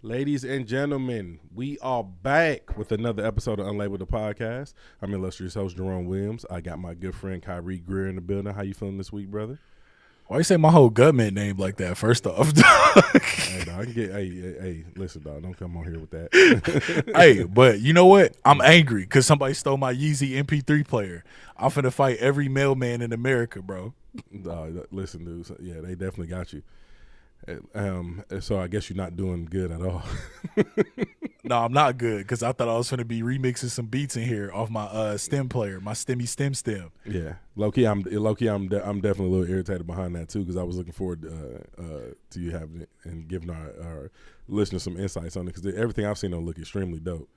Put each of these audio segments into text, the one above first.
Ladies and gentlemen, we are back with another episode of Unlabeled the Podcast. I'm your illustrious host, Jerome Williams. I got my good friend Kyrie Greer in the building. How you feeling this week, brother? Why you say my whole government name like that, first off? Hey, dog, I can get, hey, listen, dog, don't come on here with that. Hey, but you know what? I'm angry because somebody stole my Yeezy MP3 player. I'm finna fight every mailman in America, bro. Listen, dude, yeah, they definitely got you. So I guess you're not doing good at all. No, I'm not good because I thought I was finna be remixing some beats in here off my stem player, my stemmy stem. Yeah, low key, I'm definitely a little irritated behind that too because I was looking forward to you having it and giving our listeners some insights on it because everything I've seen on look extremely dope.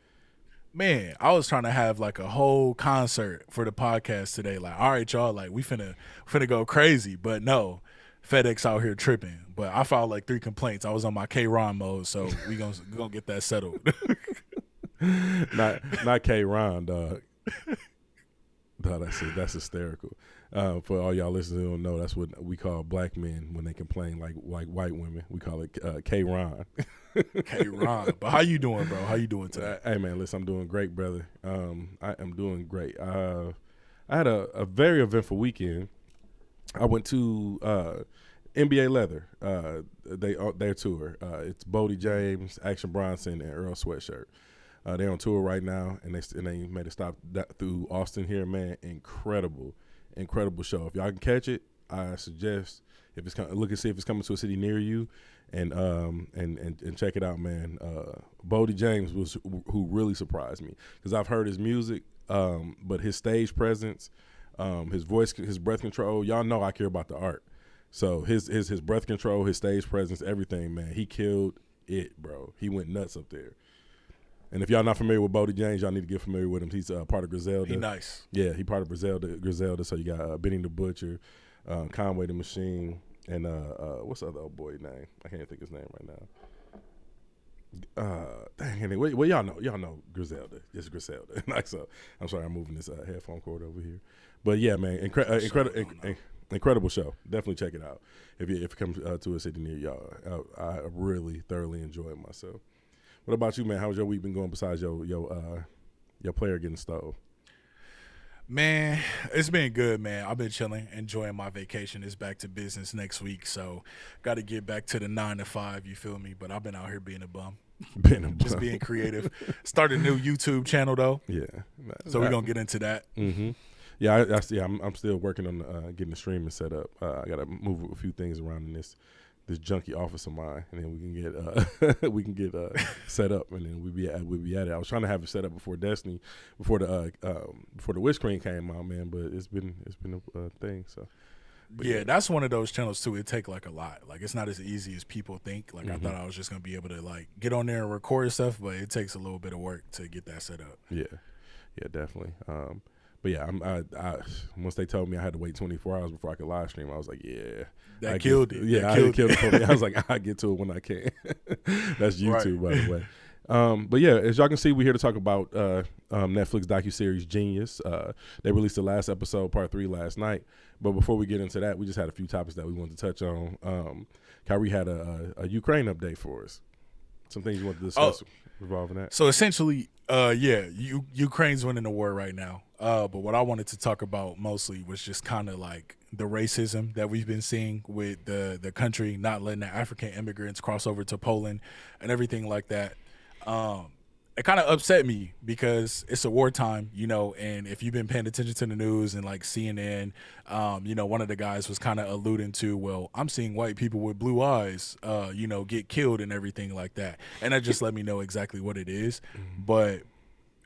Man, I was trying to have like a whole concert for the podcast today. Like, all right, y'all, like we finna go crazy, but no. FedEx out here tripping, but I filed like 3 complaints. I was on my K-Ron mode, so we gonna get that settled. not K-Ron, dog. Dog, that's hysterical. For all y'all listeners who don't know, that's what we call black men when they complain like white women. We call it K-Ron. K-Ron. But how you doing, bro? How you doing today? Hey, man, listen, I'm doing great, brother. I am doing great. I had a very eventful weekend. I went to NBA Leather, their tour. It's Bodie James, Action Bronson, and Earl Sweatshirt. They're on tour right now, and they made a stop through Austin here, man. Incredible show. If y'all can catch it, I suggest look and see if it's coming to a city near you, and check it out, man. Bodie James was who really surprised me because I've heard his music, but his stage presence. His voice, his breath control. Y'all know I care about the art. So his breath control, his stage presence, everything, man. He killed it, bro. He went nuts up there. And if y'all not familiar with Bodie James, y'all need to get familiar with him. He's part of Griselda. He nice. Yeah, he part of Griselda. So you got Benny the Butcher, Conway the Machine, and what's the other old boy name? I can't think his name right now. Well, y'all know Griselda. It's Griselda. Like, so I'm sorry, I'm moving this headphone cord over here. But yeah, man, incredible show. Definitely check it out if it comes to a city near y'all. I really thoroughly enjoyed myself. What about you, man? How's your week been going besides your player getting stole? Man, it's been good, man. I've been chilling, enjoying my vacation. It's back to business next week, so got to get back to the 9 to 5. You feel me? But I've been out here being a bum. Just being creative. Started a new YouTube channel though. Yeah. So we're gonna get into that. Mm-hmm. Yeah, I'm still working on getting the streaming set up. I gotta move a few things around in this junky office of mine, and then we can get set up, and then we'll be at it. I was trying to have it set up before Destiny, before the Wish Screen came out, man. But it's been a thing. So. But yeah, that's one of those channels too. It take like a lot. Like it's not as easy as people think. Like I thought I was just gonna be able to like get on there and record stuff, but it takes a little bit of work to get that set up. Yeah, definitely. But yeah, I once they told me I had to wait 24 hours before I could live stream, I was like, yeah, that killed it. Yeah, I killed it for me. I was like, I get to it when I can. That's YouTube, right. By the way. But yeah, as y'all can see, we're here to talk about Netflix Docuseries Jeen Yuhs. They released the last episode, part 3, last night. But before we get into that, we just had a few topics that we wanted to touch on. Kyrie had a Ukraine update for us. Some things you want to discuss revolving that. So essentially, Ukraine's winning the war right now. But what I wanted to talk about mostly was just kind of like the racism that we've been seeing with the country not letting the African immigrants cross over to Poland and everything like that. It kind of upset me because it's a wartime, and if you've been paying attention to the news and like CNN, one of the guys was kind of alluding to, well, I'm seeing white people with blue eyes, get killed and everything like that. And that just let me know exactly what it is. But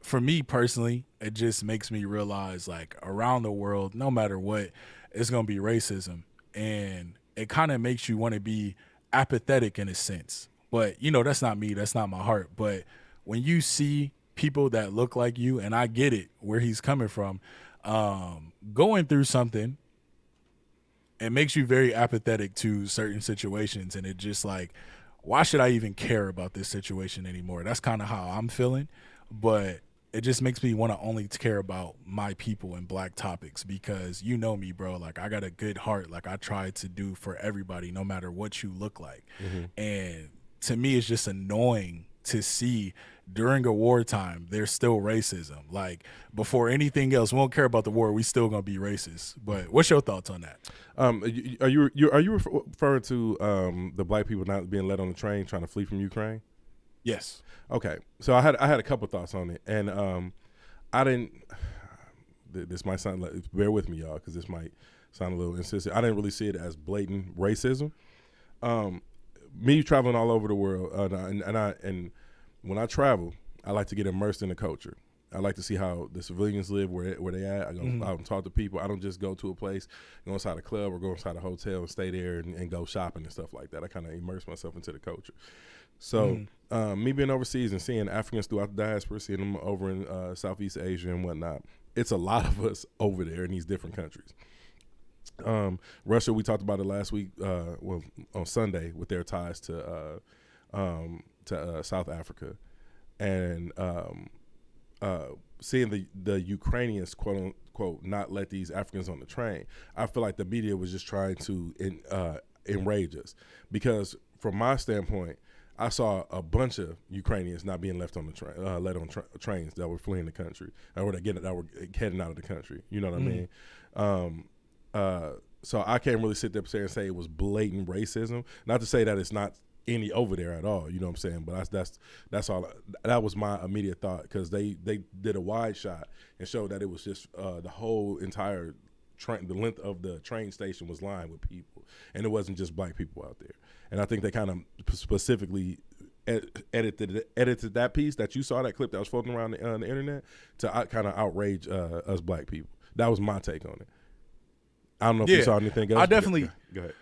for me personally, it just makes me realize like around the world, no matter what, it's going to be racism. And it kind of makes you want to be apathetic in a sense. But, that's not me. That's not my heart. But when you see people that look like you, and I get it, where he's coming from, going through something, it makes you very apathetic to certain situations. And it just like, why should I even care about this situation anymore? That's kind of how I'm feeling. But it just makes me want to only care about my people and black topics because you know me, bro. Like, I got a good heart. Like, I try to do for everybody, no matter what you look like. And to me it's just annoying to see during a wartime there's still racism. Like before anything else, we don't care about the war. We still gonna be racist. But what's your thoughts on that? Are you referring to the black people not being let on the train trying to flee from Ukraine? Yes. Okay, so I had a couple thoughts on it, and I didn't. This might sound like, bear with me, y'all, because this might sound a little insistent. I didn't really see it as blatant racism. Me traveling all over the world, and when I travel, I like to get immersed in the culture. I like to see how the civilians live, where they at. I go out and talk to people. I don't just go to a place, go inside a club or go inside a hotel and stay there and go shopping and stuff like that. I kind of immerse myself into the culture. So me being overseas and seeing Africans throughout the diaspora, seeing them over in Southeast Asia and whatnot, it's a lot of us over there in these different countries. Russia, we talked about it last week, on Sunday, with their ties to South Africa, and seeing the Ukrainians, quote unquote, not let these Africans on the train. I feel like the media was just trying to enrage us, because from my standpoint, I saw a bunch of Ukrainians not being left on the train, let on trains that were fleeing the country, or that were heading out of the country. You know what I mean? So I can't really sit there and say it was blatant racism. Not to say that it's not any over there at all. You know what I'm saying? But that's all. That was my immediate thought, because they did a wide shot and showed that it was just the whole entire train. The length of the train station was lined with people, and it wasn't just black people out there. And I think they kind of specifically edited that piece that you saw, that clip that was floating around on the internet, to kind of outrage us black people. That was my take on it. I don't know if you saw anything else. I definitely go ahead.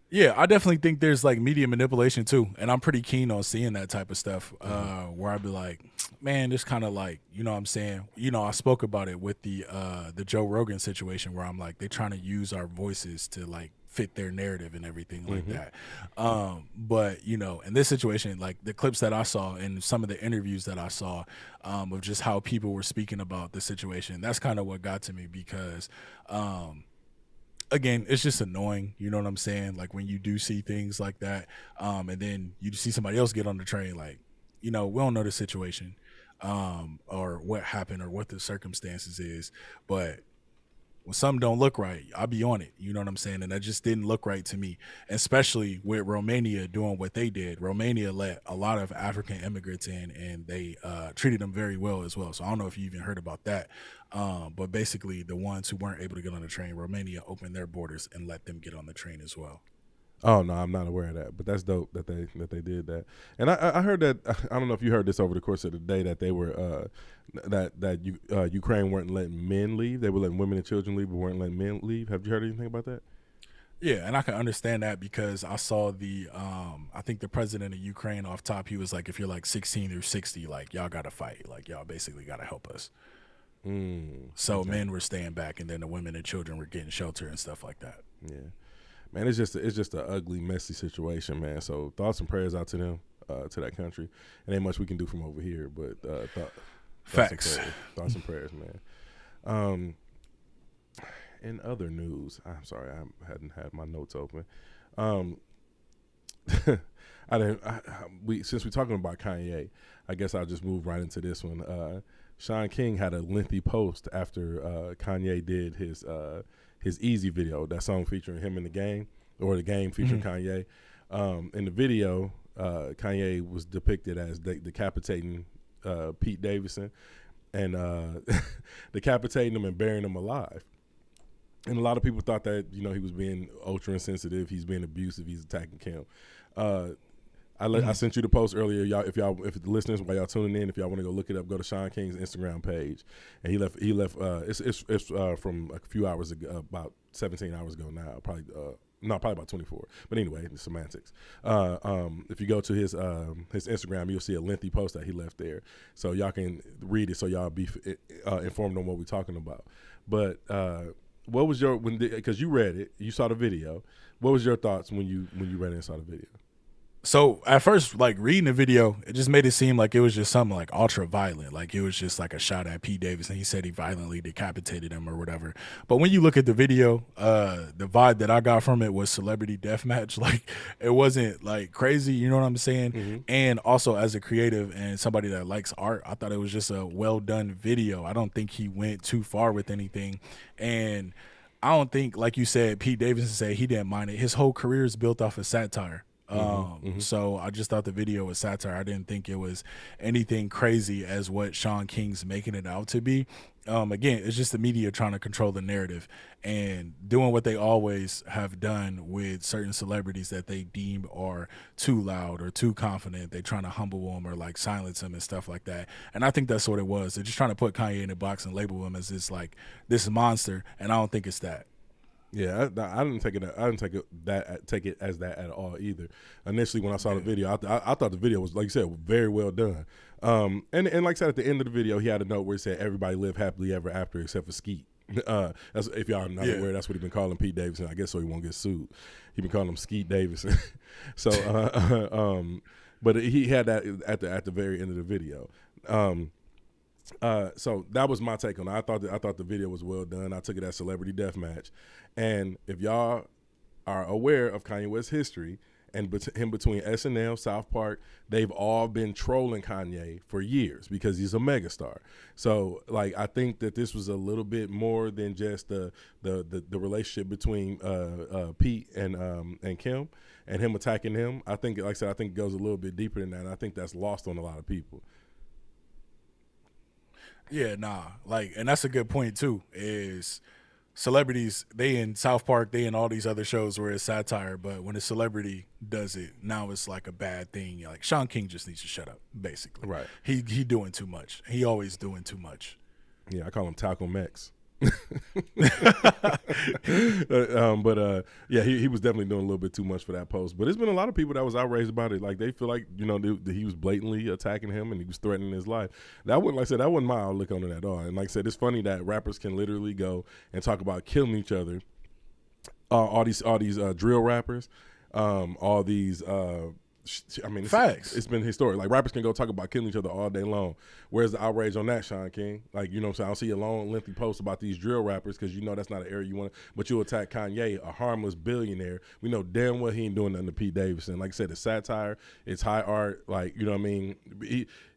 Yeah, I definitely think there's like media manipulation too, and I'm pretty keen on seeing that type of stuff. Where I'd be like, man, this kind of like, you know what I'm saying? You know, I spoke about it with the Joe Rogan situation, where I'm like, they're trying to use our voices to like fit their narrative and everything like that. But you know, in this situation, like the clips that I saw and some of the interviews that I saw of just how people were speaking about the situation, that's kind of what got to me, because again, it's just annoying, you know what I'm saying? Like when you do see things like that, and then you see somebody else get on the train, like, you know, we don't know the situation, or what happened or what the circumstances is, but when something don't look right, I'll be on it, you know what I'm saying? And that just didn't look right to me, especially with Romania doing what they did. Romania let a lot of African immigrants in, and they treated them very well as well. So I don't know if you even heard about that. But basically the ones who weren't able to get on the train, Romania opened their borders and let them get on the train as well. Oh no, I'm not aware of that, but that's dope that they did that. And I heard that, I don't know if you heard this over the course of the day, that they were Ukraine weren't letting men leave. They were letting women and children leave, but weren't letting men leave. Have you heard anything about that? Yeah, and I can understand that, because I saw the I think the president of Ukraine off top, he was like, if you're like 16 through 60, like y'all gotta fight, like y'all basically gotta help us. So okay. Men were staying back, and then the women and children were getting shelter and stuff like that. Yeah. Man, it's just an ugly, messy situation, man. So thoughts and prayers out to them, to that country. And ain't much we can do from over here, but facts. Thoughts and prayers, man. In other news, I'm sorry, I hadn't had my notes open. Since we're talking about Kanye, I guess I'll just move right into this one. Sean King had a lengthy post after Kanye did his Easy video, that song featuring him in the game, or the game featuring Kanye. In the video, Kanye was depicted as decapitating Pete Davidson, and decapitating him and burying him alive. And a lot of people thought that, you know, he was being ultra insensitive, he's being abusive, he's attacking Kim. I sent you the post earlier, y'all. If the listeners, while y'all tuning in, if y'all want to go look it up, go to Sean King's Instagram page, and he left. It's from a few hours ago, about 17 hours ago now. Probably about 24. But anyway, the semantics. If you go to his Instagram, you'll see a lengthy post that he left there, so y'all can read it, so y'all be informed on what we're talking about. But what was your, because you read it, you saw the video. What was your thoughts when you read it and saw the video? So at first, like reading the video, it just made it seem like it was just something like ultra violent, like it was just like a shot at Pete Davidson. He said he violently decapitated him or whatever. But when you look at the video, the vibe that I got from it was celebrity deathmatch. Like it wasn't like crazy, you know what I'm saying? Mm-hmm. And also as a creative and somebody that likes art, I thought it was just a well done video. I don't think he went too far with anything, and I don't think, like you said, Pete Davidson said he didn't mind it. His whole career is built off of satire. So I just thought the video was satire. I didn't think it was anything crazy as what Sean King's making it out to be. Again, it's just the media trying to control the narrative and doing what they always have done with certain celebrities that they deem are too loud or too confident. They're trying to humble them or like silence them and stuff like that. And I think that's what it was. They're just trying to put Kanye in a box and label him as this monster. And I don't think it's that. Yeah, I didn't take it. I didn't take it as that at all either. Initially, when I saw the video, I thought the video was, like you said, very well done. And like I said, at the end of the video, he had a note where he said, "Everybody live happily ever after, except for Skeet." That's, if y'all are not aware, that's what he been calling Pete Davidson. I guess so he won't get sued. He been calling him Skeet Davidson. So, but he had that at the very end of the video. So that was my take on it. I thought the video was well done. I took it as celebrity deathmatch. And if y'all are aware of Kanye West's history and him between SNL, South Park, they've all been trolling Kanye for years because he's a megastar. So like I think that this was a little bit more than just the relationship between Pete and Kim and him attacking him. I think, like I said, I think it goes a little bit deeper than that. And I think that's lost on a lot of people. Yeah, nah. Like, and that's a good point too, is celebrities, they in South Park, they in all these other shows where it's satire, but when a celebrity does it, now it's like a bad thing. Like Sean King just needs to shut up, basically. Right. He doing too much. He always doing too much. Yeah, I call him Talco Mex. Yeah, he was definitely doing a little bit too much for that post. But there's been a lot of people that was outraged about it. Like they feel like, you know, that he was blatantly attacking him and he was threatening his life. That wasn't, like I said, that wasn't my outlook on it at all. And like I said, it's funny that rappers can literally go and talk about killing each other. All these drill rappers, all these. I mean, facts. It's been historic. Like rappers can go talk about killing each other all day long. Where's the outrage on that, Sean King? Like, you know what I'm saying? I don't see a long, lengthy post about these drill rappers because you know that's not an area you want. But you attack Kanye, a harmless billionaire. We know damn well he ain't doing nothing to Pete Davidson. Like I said, it's satire, it's high art. Like, you know what I mean?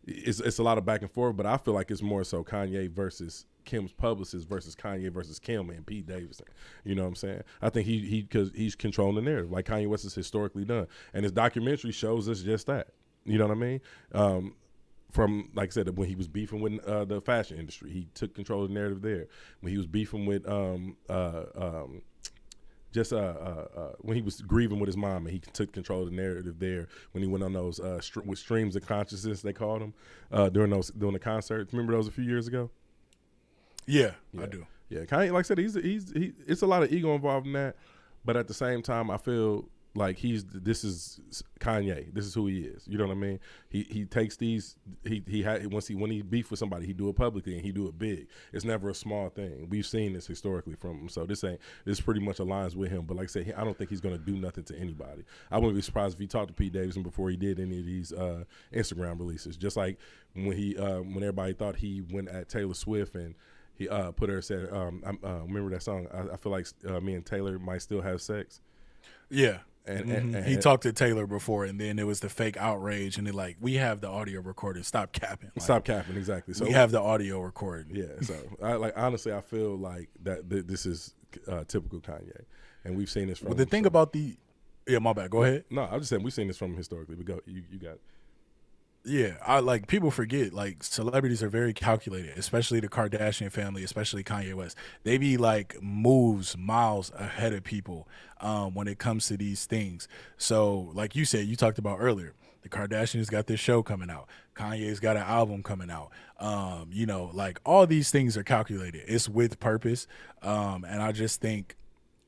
It's a lot of back and forth, but I feel like it's more so Kanye versus Kim's publicist versus Kanye versus Kim and Pete Davidson. You know what I'm saying? I think because he's controlling the narrative, like Kanye West has historically done, and his documentary shows us just that. You know what I mean? From, like I said, when he was beefing with the fashion industry, he took control of the narrative there. When he was beefing with when he was grieving with his mom, and he took control of the narrative there. When he went on those with streams of consciousness, they called them during the concerts. Remember those a few years ago? Yeah, I do. Yeah, Kanye, like I said, it's a lot of ego involved in that, but at the same time, I feel like this is Kanye. This is who he is. You know what I mean? He takes these. When he beef with somebody, he do it publicly and he do it big. It's never a small thing. We've seen this historically from him. So this pretty much aligns with him. But like I said, I don't think he's gonna do nothing to anybody. I wouldn't be surprised if he talked to Pete Davidson before he did any of these Instagram releases. Just like when everybody thought he went at Taylor Swift and he put her said, remember that song? I feel like me and Taylor might still have sex. Yeah. And he talked to Taylor before, and then it was the fake outrage, and they're like, "We have the audio recorded. Stop capping. Like, stop capping." Exactly. So we have the audio recorded. Yeah. So honestly, I feel like that this is typical Kanye, and we've seen this from. But the thing about my bad. Go ahead. No, I'm just saying we've seen this from him historically. But go, you got it. Yeah, people forget, like, celebrities are very calculated, especially the Kardashian family, especially Kanye West. They be like miles ahead of people when it comes to these things. So like you said, you talked about earlier, the Kardashians got this show coming out. Kanye's got an album coming out. Like all these things are calculated. It's with purpose. And I just think,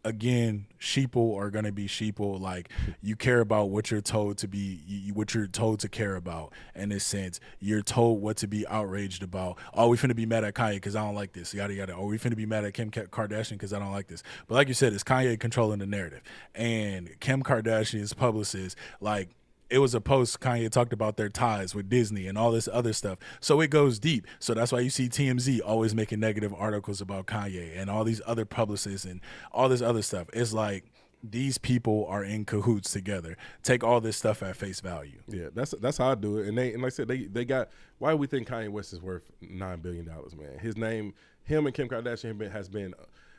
again, sheeple are going to be sheeple. Like, you care about what you're told to be, what you're told to care about. In this sense, you're told what to be outraged about. Oh, we finna be mad at Kanye because I don't like this, yada yada. Oh, we finna be mad at Kim Kardashian because I don't like this. But like you said, it's Kanye controlling the narrative, and Kim Kardashian's publicist, like, it was a post Kanye talked about their ties with Disney and all this other stuff. So it goes deep. So that's why you see TMZ always making negative articles about Kanye and all these other publicists and all this other stuff. It's like these people are in cahoots together. Take all this stuff at face value. Yeah, that's how I do it. And like I said, they got, why do we think Kanye West is worth $9 billion, man? His name, him and Kim Kardashian has been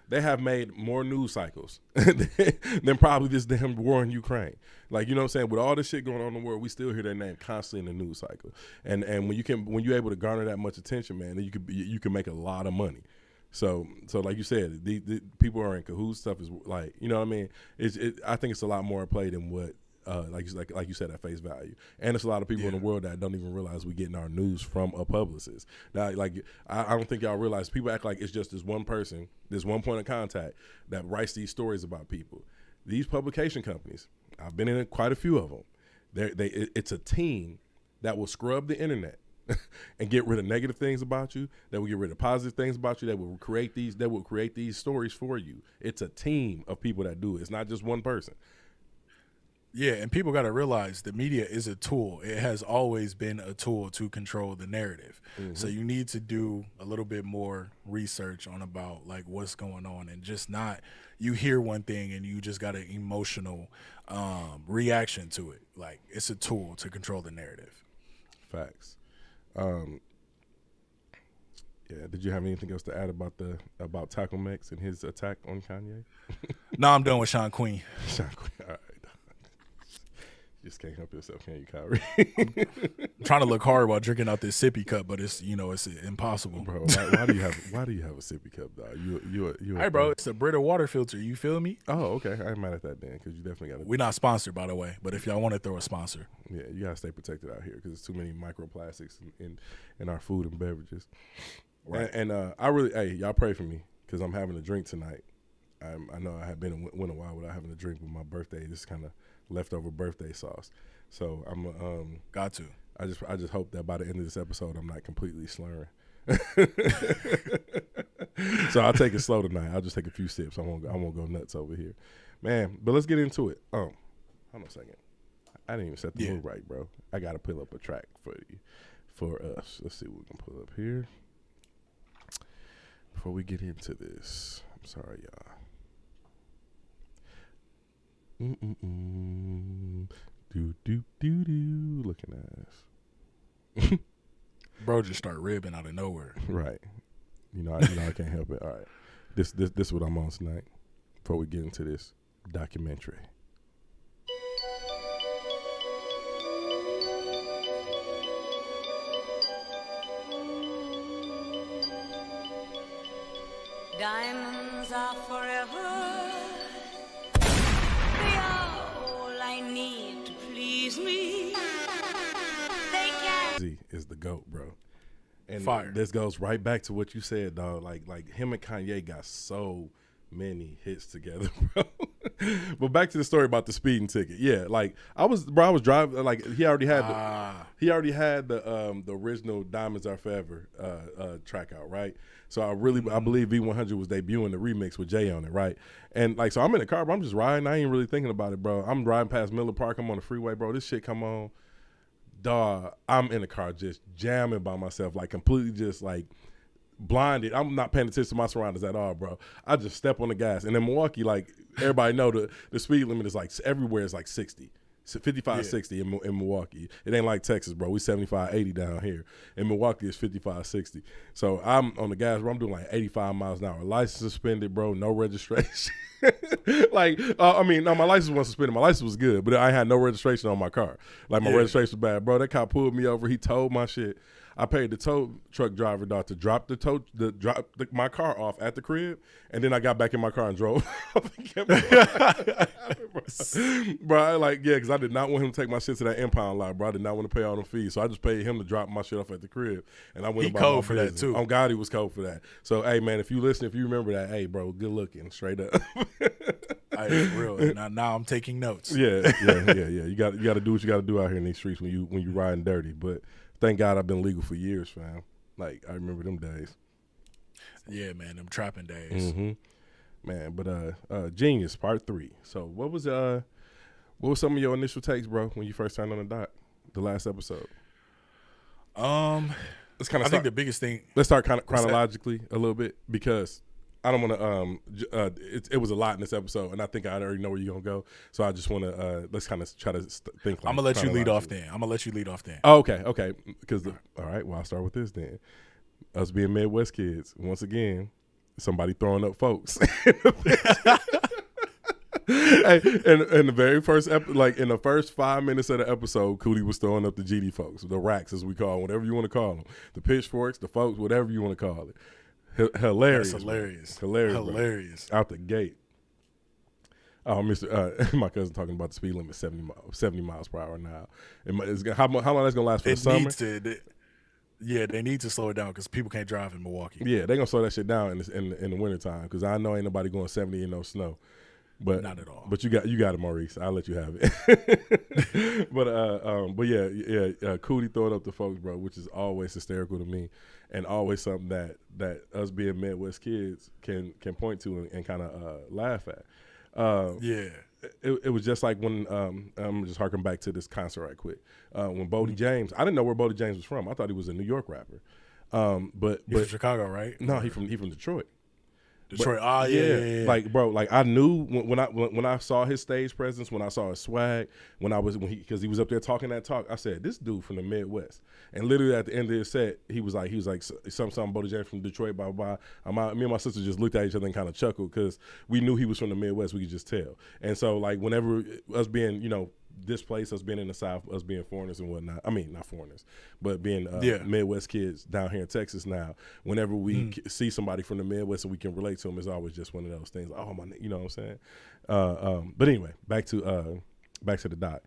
they have made more news cycles than probably this damn war in Ukraine. Like, you know what I'm saying? With all this shit going on in the world, we still hear their name constantly in the news cycle. And when you're able to garner that much attention, man, then you can make a lot of money. So like you said, the people are in cahoots. Stuff is like, you know what I mean? I think it's a lot more at play than what like you said, at face value. And there's a lot of people in the world that don't even realize we're getting our news from a publicist. Now, like, I don't think y'all realize, people act like it's just this one person, this one point of contact that writes these stories about people. These publication companies, I've been in quite a few of them. It's a team that will scrub the internet and get rid of negative things about you, that will get rid of positive things about you, that will create these stories for you. It's a team of people that do it. It's not just one person. Yeah, and people got to realize the media is a tool. It has always been a tool to control the narrative. Mm-hmm. So you need to do a little bit more research on about like what's going on, and just not, you hear one thing and you just got an emotional reaction to it. Like, it's a tool to control the narrative. Facts. Yeah. Did you have anything else to add about Taco Mex and his attack on Kanye? No, I'm done with Sean Queen. Sean Queen. All right. You just can't help yourself, can you, Kyrie? I'm trying to look hard while drinking out this sippy cup, but it's impossible. Bro, why do you have a sippy cup, dog? You. Hey, bro, it's a Brita water filter. You feel me? Oh, okay. I ain't mad at that, Dan, because you definitely got to. We're not sponsored, by the way, but if y'all want to throw a sponsor, yeah, you gotta stay protected out here because there's too many microplastics in our food and beverages. Right. And I really, hey, y'all pray for me because I'm having a drink tonight. I know I have went a while without having a drink with my birthday. This kind of leftover birthday sauce. So I'm got to. I just hope that by the end of this episode I'm not completely slurring. So I'll take it slow tonight. I'll just take a few sips. I won't go nuts over here, man. But let's get into it. Hold on a second. I didn't even set the mood right, bro. I gotta pull up a track for us. Let's see what we can pull up here before we get into this. I'm sorry, y'all. Looking ass. Bro just start ribbing out of nowhere. Right. You know I can't help it. All right. This is what I'm on tonight before we get into this documentary. Diamonds are forever. They are all I need to please me. They can. Z is the GOAT, bro. And fire. This goes right back to what you said, dog. Like him and Kanye got so many hits together, bro. But back to the story about the speeding ticket. Yeah, like I was driving. Like he already had the original "Diamonds Are Forever" track out, right? So I believe V100 was debuting the remix with Jay on it, right? And like, so I'm in the car, bro. I'm just riding. I ain't really thinking about it, bro. I'm driving past Miller Park. I'm on the freeway, bro. This shit come on, dog. I'm in the car just jamming by myself, like completely just like blinded. I'm not paying attention to my surroundings at all, bro. I just step on the gas. And in Milwaukee, like everybody know the speed limit is like everywhere is like 60. 55, 60 in Milwaukee. It ain't like Texas, bro. We 75, 80 down here. In Milwaukee, it's 55, 60. So I'm on the gas, bro. I'm doing like 85 miles an hour. License suspended, bro. No registration. No, my license wasn't suspended. My license was good, but I had no registration on my car. Like my registration was bad, bro. That cop pulled me over. He towed my shit. I paid the tow truck driver, dog, to drop my car off at the crib, and then I got back in my car and drove. Bro, because I did not want him to take my shit to that impound lot, bro. I did not want to pay all them fees, so I just paid him to drop my shit off at the crib, and I went he about cold my for business. that too. On God, he was cold for that. So, hey, man, if you listen, if you remember that, hey, bro, good looking, straight up. It's real. Now I'm taking notes. Yeah. You got to do what you got to do out here in these streets when you riding dirty, but. Thank God I've been legal for years, fam. Like, I remember them days. Yeah, man, them trapping days. Mm-hmm. Man, but Genius Part 3. So what was What were some of your initial takes, bro, when you first turned on the doc, the last episode? Let's kind of. I think the biggest thing. Let's start kind of chronologically a little bit because I don't want to. It was a lot in this episode, and I think I already know where you're gonna go. So I just want to let's kind of try to think. Like I'm gonna let you lead off then. Oh, okay. Because all right, well, I'll start with this then. Us being Midwest kids, once again, somebody throwing up folks. Hey, in the very first in the first 5 minutes of the episode, Cootie was throwing up the GD folks, the racks as we call them, whatever you want to call them, the pitchforks, the folks, whatever you want to call it. Hilarious, That's hilarious, hilarious, bro. Out the gate. Oh, my cousin talking about the speed limit 70 miles per hour now. How long that's gonna last for the summer? They need to slow it down because people can't drive in Milwaukee. Yeah, they gonna slow that shit down in the wintertime because I know ain't nobody going 70 in no snow. But not at all. But you got it, Maurice. I'll let you have it. but yeah, Cootie throwing up the folks, bro, which is always hysterical to me, and always something that us being Midwest kids can point to and kind of laugh at. It was just like when I'm just harking back to this concert right quick. When Bodie James, I didn't know where Bodie James was from. I thought he was a New York rapper. But from Chicago, right? No, he from Detroit. Detroit. Yeah. Like, bro, like I knew when I saw his stage presence, when I saw his swag, because he was up there talking that talk, I said, this dude from the Midwest. And literally at the end of his set, he was like something Bodie James from Detroit, blah, blah, blah. Me and my sister just looked at each other and kind of chuckled because we knew he was from the Midwest. We could just tell. And so like whenever us being, displaced, us being in the South, us being foreigners and whatnot. I mean, not foreigners, but being Midwest kids down here in Texas now. Whenever we see somebody from the Midwest and we can relate to them, it's always just one of those things. Oh my, you know what I'm saying? But anyway, back to the doc.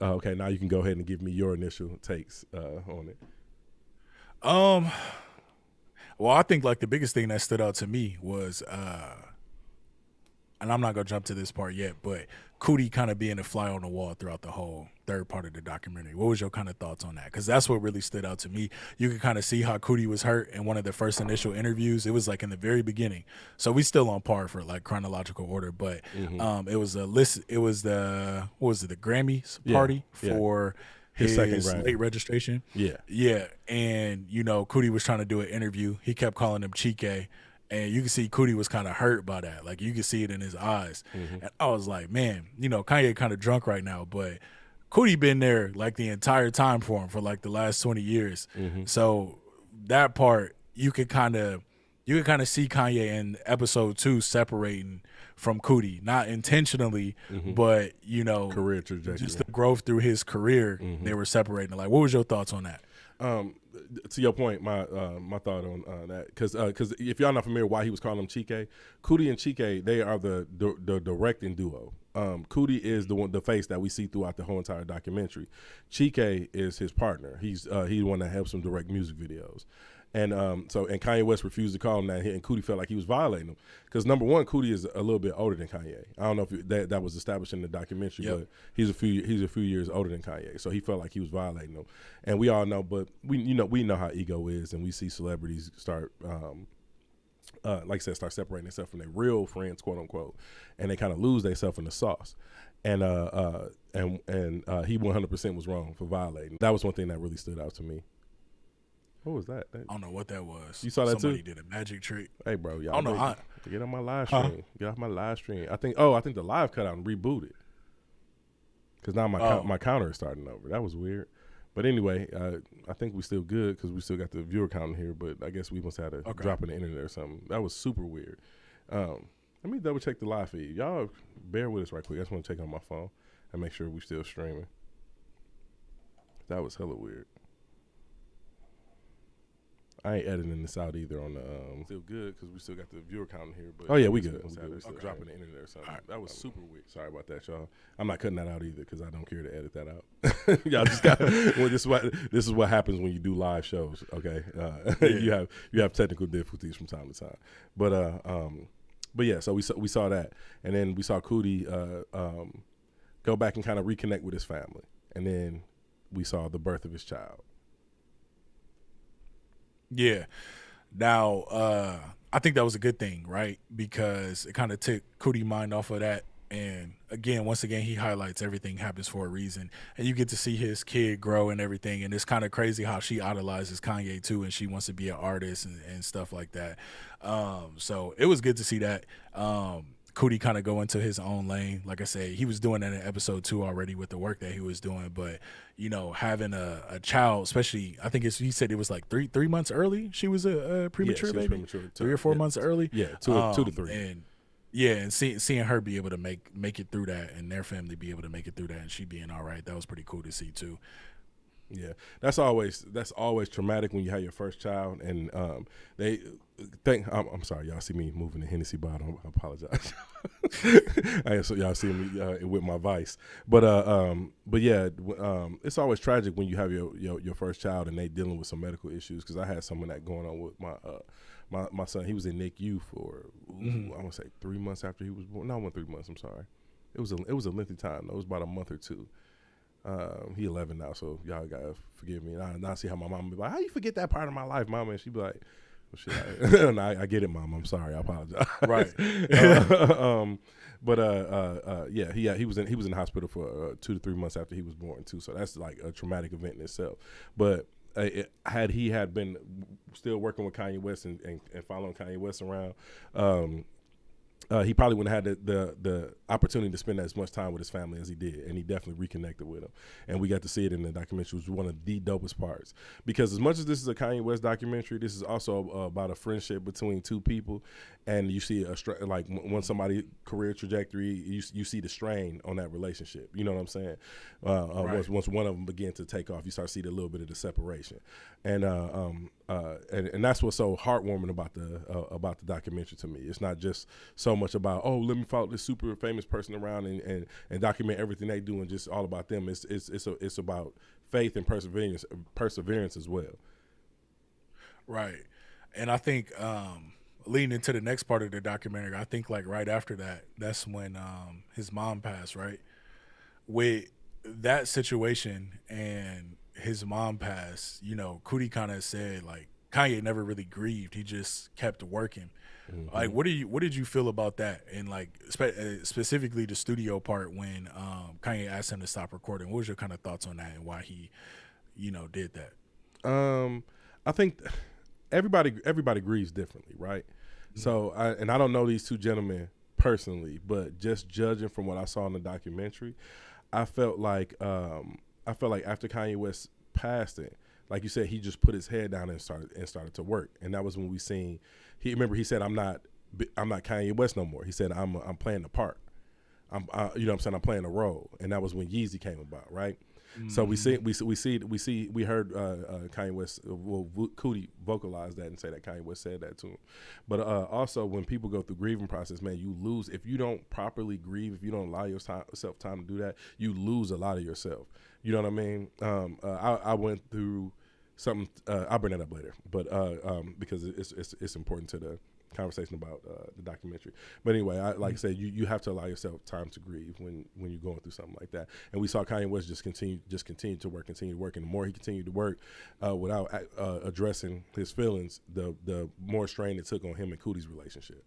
Okay, now you can go ahead and give me your initial takes on it. Well, I think like the biggest thing that stood out to me was, and I'm not gonna jump to this part yet, but Cootie kind of being a fly on the wall throughout the whole third part of the documentary. What was your kind of thoughts on that? Because that's what really stood out to me. You could kind of see how Cootie was hurt in one of the first initial interviews. It was like in the very beginning, so we still on par for like chronological order. But it was a list. It was the Grammys party for his late registration. Yeah, and Cootie was trying to do an interview. He kept calling him Chike. And you can see Cootie was kind of hurt by that. Like, you can see it in his eyes. And I was like, man, Kanye kind of drunk right now. But Cootie been there, like, the entire time for him for, like, the last 20 years. So that part, you could kind of see Kanye in episode 2 separating from Cootie. Not intentionally, but, career trajectory. Just the growth through his career, they were separating. Like, what was your thoughts on that? To your point, my thought on that, because if y'all not familiar why he was calling him Chike, Cootie and Chike, they are the directing duo. Cootie is the face that we see throughout the whole entire documentary. Chike is his partner. He's the one that helps him direct music videos. And Kanye West refused to call him that, and Cootie felt like he was violating him. Because number one, Cootie is a little bit older than Kanye. I don't know if that was established in the documentary, but he's a few years older than Kanye. So he felt like he was violating him. And we all know, but we know how ego is, and we see celebrities start, like I said, start separating themselves from their real friends, quote unquote, and they kind of lose themselves in the sauce. And he 100% was wrong for violating. That was one thing that really stood out to me. What was that? I don't know what that was. You saw that Somebody too? Somebody did a magic trick. Hey, bro, y'all. I don't know. Get on my live stream. Get off my live stream. I think the live cut out and rebooted. Because now my counter is starting over. That was weird. But anyway, I think we still good because we still got the viewer count in here. But I guess we must have had a drop in the internet or something. That was super weird. Let me double check the live feed. Y'all bear with us right quick. I just want to check on my phone and make sure we still streaming. That was hella weird. I ain't editing this out either on the still good because we still got the viewer count in here. But we good. Drop in the internet or something. That was super weird. Sorry about that, y'all. I'm not cutting that out either because I don't care to edit that out. Y'all just got. Well, this is what happens when you do live shows. Okay, you have technical difficulties from time to time. But yeah. So we saw that, and then we saw Cootie go back and kind of reconnect with his family, and then we saw the birth of his child. Yeah. Now, I think that was a good thing, right? Because it kind of took Cootie mind off of that And again, once again, he highlights everything happens for a reason, and you get to see his kid grow and everything. And it's kind of crazy how she idolizes Kanye too, and she wants to be an artist and stuff like that. So it was good to see that. Cootie kind of go into his own lane. Like I said, he was doing that in episode 2 already with the work that he was doing. But having a child, especially, I think he said it was like three months early. She was a premature baby, premature 3 or 4 months early. Yeah, 2 to 3. And yeah, and seeing her be able to make it through that, and their family be able to make it through that, and she being all right, that was pretty cool to see too. Yeah, that's always traumatic when you have your first child, and they think I'm sorry, y'all see me moving the Hennessy bottle. I apologize. So y'all see me with my vice, but yeah, it's always tragic when you have your first child and they dealing with some medical issues. Because I had some of that going on with my son. He was in NICU for I want to say 3 months after he was born. No, 3 months. I'm sorry. It was a lengthy time. It was about a month or two. He 11 now, so y'all gotta forgive me. And I see how my mom be like, "How you forget that part of my life, Mama?" And she be like, well, shit, I get it, Mom. I'm sorry. I apologize. Right. Yeah, he was in the hospital for 2 to 3 months after he was born too. So that's like a traumatic event in itself. But had he been still working with Kanye West and following Kanye West around, he probably wouldn't have had the opportunity to spend as much time with his family as he did, and he definitely reconnected with them. And we got to see it in the documentary, which was one of the dopest parts. Because as much as this is a Kanye West documentary, this is also about a friendship between two people, and you see like when somebody's career trajectory, you see the strain on that relationship. You know what I'm saying? Right. Once one of them begin to take off, you start seeing a little bit of the separation, and that's what's so heartwarming about the documentary to me. It's not just so much about, oh, let me follow this super famous person around and document everything they do and just all about them. It's about faith and perseverance as well. Right. And I think leading into the next part of the documentary, I think like right after that's when his mom passed, right? With that situation and his mom passed, Cootie kind of said like Kanye never really grieved. He just kept working. Mm-hmm. Like, what did you feel about that? And like specifically the studio part when Kanye asked him to stop recording. What was your kind of thoughts on that and why he, did that? I think everybody grieves differently, right? Mm-hmm. So I don't know these two gentlemen personally, but just judging from what I saw in the documentary, I felt like after Kanye West passed it, like you said, he just put his head down and started to work. And that was when we seen. He said, "I'm not Kanye West no more." He said, "I'm playing the part. I'm I'm playing a role." And that was when Yeezy came about, right? Mm-hmm. So we heard Kanye West, Cootie vocalize that and say that Kanye West said that to him. But also when people go through grieving process, man, you lose if you don't properly grieve. If you don't allow yourself time to do that, you lose a lot of yourself. You know what I mean? I went through something. I'll bring that up later, but because it's important to the conversation about the documentary. But anyway, like I said, you have to allow yourself time to grieve when you're going through something like that. And we saw Kanye West just continue to work, and the more he continued to work without addressing his feelings, the more strain it took on him and Cootie's relationship.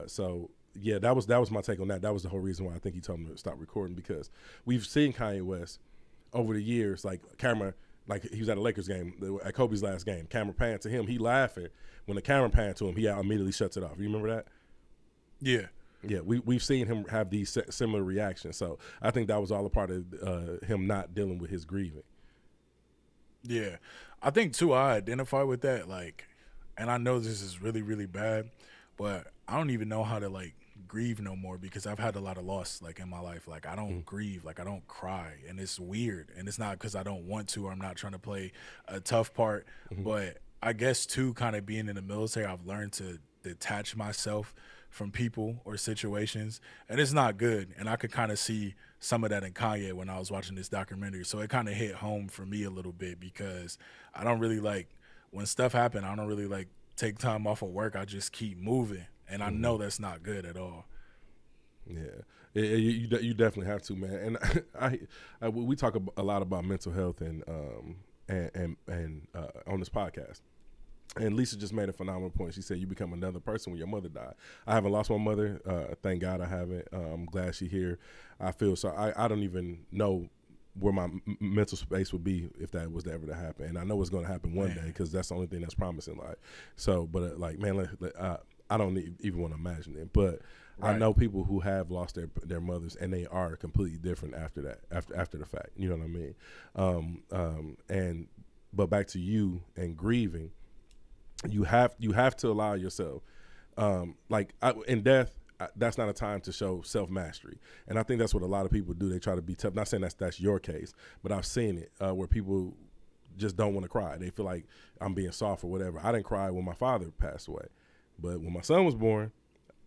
So yeah, that was my take on that. That was the whole reason why I think he told him to stop recording, because we've seen Kanye West over the years, like he was at a Lakers game, at Kobe's last game, camera pan to him, he laughing. When the camera panned to him, he immediately shuts it off. You remember that? Yeah. Yeah, we've seen him have these similar reactions. So I think that was all a part of him not dealing with his grieving. Yeah. I think, too, I identify with that. Like, and I know this is really, really bad, but I don't even know how to, like, grieve no more, because I've had a lot of loss, like, in my life. Like, I don't grieve. Like, I don't cry. And it's weird. And it's not because I don't want to, or I'm not trying to play a tough part. But I guess, too, kind of being in the military, I've learned to detach myself from people or situations, and it's not good. And I could kind of see some of that in Kanye when I was watching this documentary. So it kind of hit home for me a little bit, because I don't really like, when stuff happens, I don't really like take time off of work. I just keep moving, and I know that's not good at all. Yeah, you definitely have to, man. And we talk a lot about mental health and on this podcast. And Lisa just made a phenomenal point. She said, you become another person when your mother died. I haven't lost my mother. Thank God I haven't. I'm glad she's here. I feel so. I don't even know where my mental space would be if that was ever to happen. And I know it's going to happen one day because that's the only thing that's promised in life. So, but like, man, I don't even want to imagine it. But I know people who have lost their mothers, and they are completely different after that, after the fact. You know what I mean? But back to you and grieving. You have to allow yourself, in death, that's not a time to show self-mastery. And I think that's what a lot of people do. They try to be tough. Not saying that's your case, but I've seen it where people just don't want to cry. They feel like I'm being soft or whatever. I didn't cry when my father passed away. But when my son was born,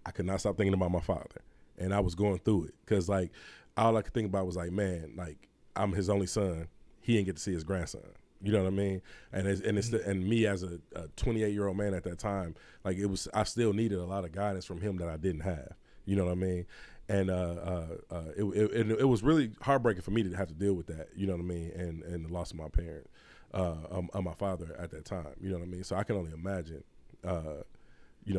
I could not stop thinking about my father. And I was going through it because, like, all I could think about was, like, man, like, I'm his only son. He didn't get to see his grandson. You know what I mean? And me as a 28-year-old man at that time, like I still needed a lot of guidance from him that I didn't have. You know what I mean? And it was really heartbreaking for me to have to deal with that. You know what I mean? And the loss of my parent, my father at that time. You know what I mean? So I can only imagine,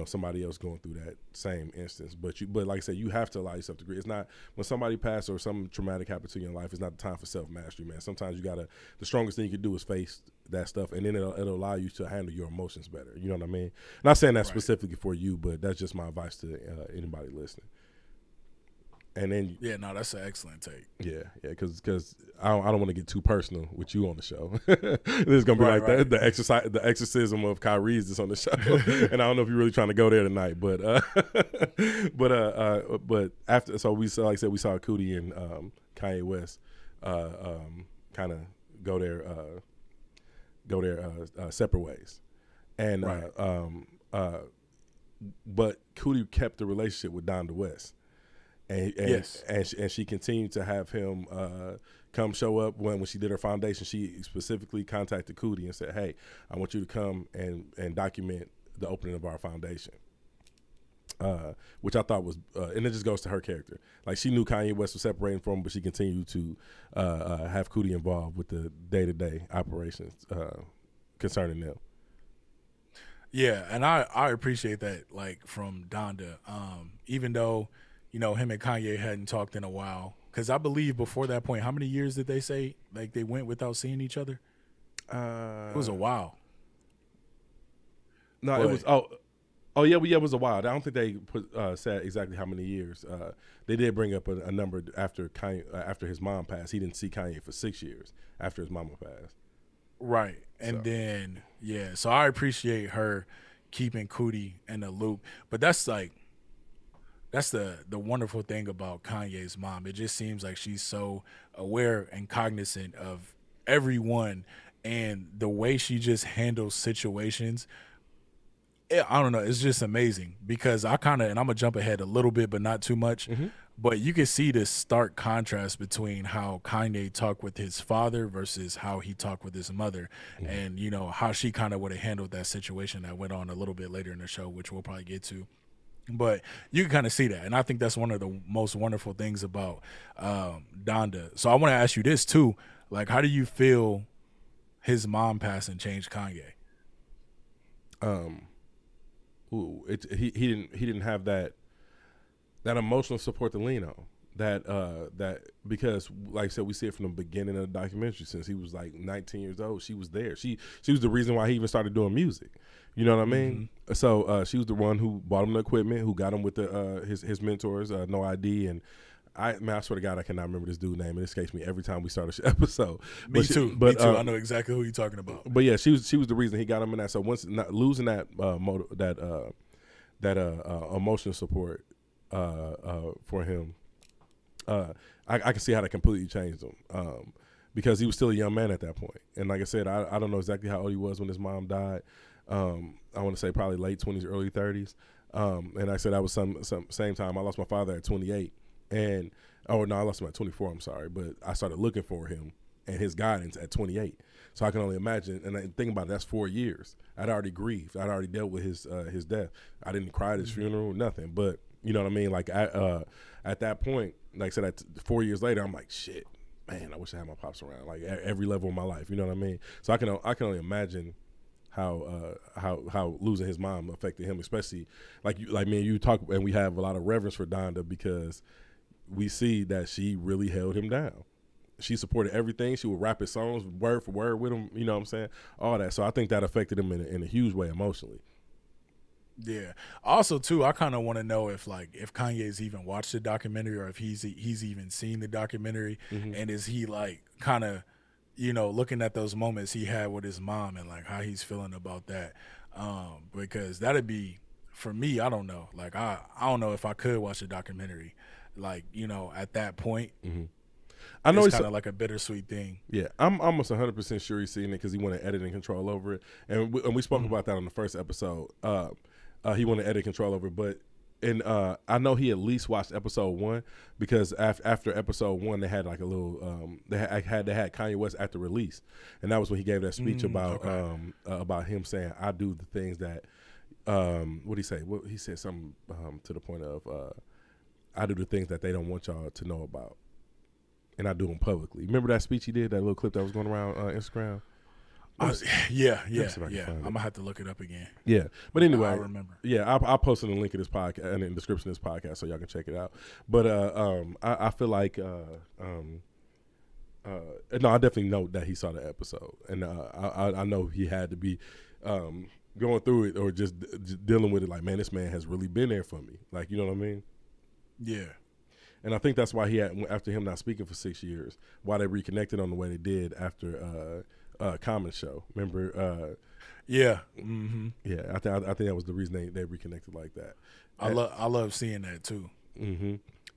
somebody else going through that same instance. But like I said, you have to allow yourself to grieve. It's not when somebody passed or something traumatic happened to you in life. It's not the time for self-mastery, man. Sometimes the strongest thing you can do is face that stuff, and then it'll allow you to handle your emotions better. You know what I mean? Not saying that specifically for you, but that's just my advice to anybody listening. And then that's an excellent take. Yeah, because I don't want to get too personal with you on the show. This is gonna be the exorcism of Kyrie's that's on the show, and I don't know if you're really trying to go there tonight, but after, so we saw, like I said, we saw Cootie and Kanye West kind of go their separate ways, and but Cootie kept the relationship with Donda West. And she continued to have him come show up when she did her foundation. She specifically contacted Cootie and said, "Hey, I want you to come and document the opening of our foundation," which I thought was, and it just goes to her character. Like, she knew Kanye West was separating from him, but she continued to have Cootie involved with the day-to-day operations concerning them. Yeah, and I appreciate that, like, from Donda, even though, him and Kanye hadn't talked in a while. Because I believe before that point, how many years did they say, like, they went without seeing each other? It was a while. No, it was, it was a while. I don't think they said exactly how many years. They did bring up a number after Kanye, after his mom passed. He didn't see Kanye for 6 years after his mama passed. Right. And then, so I appreciate her keeping Cootie in the loop. But that's like, that's the wonderful thing about Kanye's mom. It just seems like she's so aware and cognizant of everyone, and the way she just handles situations, I don't know, it's just amazing. Because and I'm going to jump ahead a little bit, but not too much, but you can see this stark contrast between how Kanye talked with his father versus how he talked with his mother, and, how she kind of would have handled that situation that went on a little bit later in the show, which we'll probably get to. But you can kind of see that, and I think that's one of the most wonderful things about Donda. So I want to ask you this too: like, how do you feel his mom passing changed Kanye? He didn't have that emotional support to lean on. That because, like I said, we see it from the beginning of the documentary. Since he was like 19 years old, she was there. She was the reason why he even started doing music. You know what I mean? So she was the one who bought him the equipment, who got him with his mentors, No ID, and I swear to God, I cannot remember this dude's name. It escapes me every time we start an episode. Me too. I know exactly who you're talking about. But yeah, she was the reason he got him in that. So once losing that emotional support for him, I can see how that completely changed him, because he was still a young man at that point. And like I said, I don't know exactly how old he was when his mom died. I want to say probably late 20s, early 30s. And I said I was same time. I lost my father at 28, I lost him at 24. I'm sorry, but I started looking for him and his guidance at 28. So I can only imagine. And think about it, that's 4 years. I'd already grieved. I'd already dealt with his death. I didn't cry at his funeral, nothing. But you know what I mean? Like at that point, like I said, 4 years later, I'm like, shit, man, I wish I had my pops around. Like every level of my life, you know what I mean? So I can only imagine how losing his mom affected him, especially like me and you talk, and we have a lot of reverence for Donda because we see that she really held him down. She supported everything. She would rap his songs word for word with him. You know what I'm saying? All that. So I think that affected him in a huge way emotionally. Yeah. Also, too, I kind of want to know if Kanye's even watched the documentary or if he's even seen the documentary, and is he like kind of, looking at those moments he had with his mom and like how he's feeling about that, because that'd be, for me, I don't know. Like I don't know if I could watch a documentary, like at that point. I know it's kind of like a bittersweet thing. Yeah, I'm almost 100% sure he's seen it because he wanted editing control over it, and we spoke about that on the first episode. He wanted edit control over it, but I know he at least watched episode 1 because after episode 1 they had like a little they had Kanye West at the release, and that was when he gave that speech about him saying I do the things that what did he say? He said something to the point of I do the things that they don't want y'all to know about, and I do them publicly. Remember that speech he did? That little clip that was going around Instagram. Yeah. I'm gonna have to look it up again. Yeah, but anyway, I remember. Yeah, I'll post in the link of this podcast and in the description of this podcast so y'all can check it out. But I feel like no, I definitely know that he saw the episode, and I know he had to be going through it or just dealing with it. Like, man, this man has really been there for me. Like, you know what I mean? Yeah. And I think that's why after him not speaking for 6 years, why they reconnected on the way they did after Common Show. Remember? Yeah. Yeah. I think that was the reason they reconnected like that. I love seeing that too.